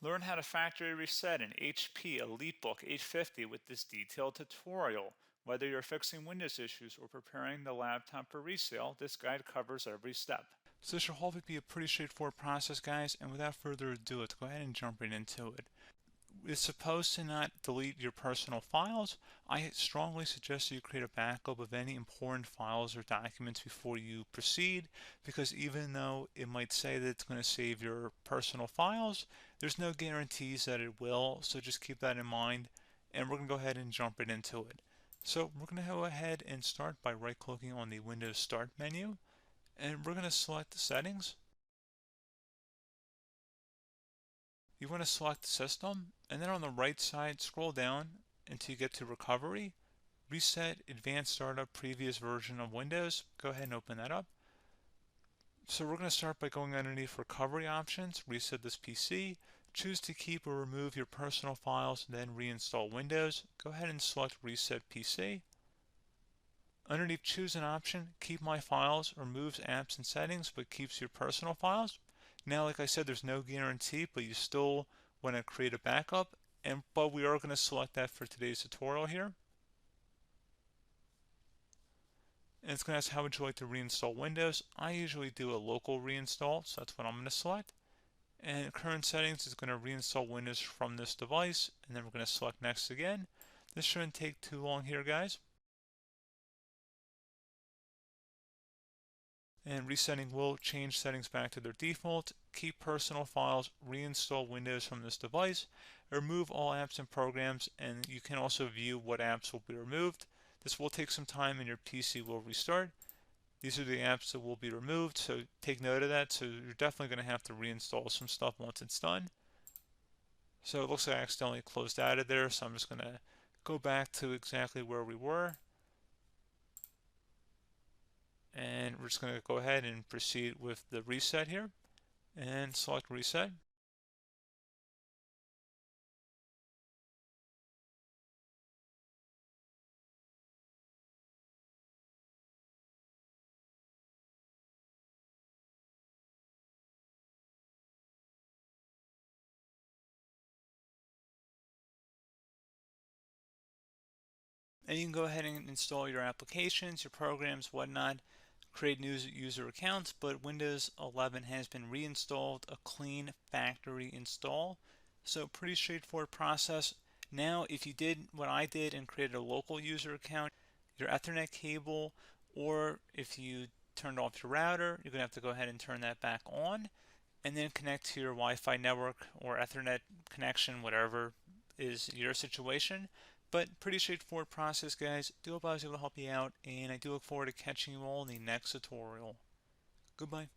Learn how to factory reset an HP EliteBook 850 with this detailed tutorial. Whether you're fixing Windows issues or preparing the laptop for resale, this guide covers every step. So this should hopefully be a pretty straightforward process, guys, and without further ado, let's go ahead and jump right into it. It's supposed to not delete your personal files. I strongly suggest you create a backup of any important files or documents before you proceed, because even though it might say that it's going to save your personal files, there's no guarantees that it will, so just keep that in mind, and we're going to go ahead and jump right into it. So we're going to go ahead and start by right-clicking on the Windows Start menu, and we're going to select the settings. You want to select System, and then on the right side, scroll down until you get to Recovery. Reset Advanced Startup Previous Version of Windows. Go ahead and open that up. So we're going to start by going underneath Recovery Options, reset this PC. Choose to keep or remove your personal files, then reinstall Windows. Go ahead and select Reset PC. Underneath Choose an option, Keep My Files removes apps and settings but keeps your personal files. Now, like I said, there's no guarantee, but you still want to create a backup, but we are going to select that for today's tutorial here. And it's going to ask how would you like to reinstall Windows. I usually do a local reinstall, so that's what I'm going to select. And current settings is going to reinstall Windows from this device, and then we're going to select next again. This shouldn't take too long here, guys. And resetting will change settings back to their default, keep personal files, reinstall Windows from this device, remove all apps and programs, and you can also view what apps will be removed. This will take some time and your PC will restart. These are the apps that will be removed, so take note of that. So you're definitely going to have to reinstall some stuff once it's done. So it looks like I accidentally closed out of there, so I'm just going to go back to exactly where we were. And we're just going to go ahead and proceed with the reset here and select reset. And you can go ahead and install your applications, your programs, whatnot, create new user accounts, but Windows 11 has been reinstalled, a clean factory install. So pretty straightforward process. Now, if you did what I did and created a local user account, your Ethernet cable, or if you turned off your router, you're going to have to go ahead and turn that back on, and then connect to your Wi-Fi network or Ethernet connection, whatever is your situation. But pretty straightforward process, guys. Do hope I was able to help you out, and I do look forward to catching you all in the next tutorial. Goodbye.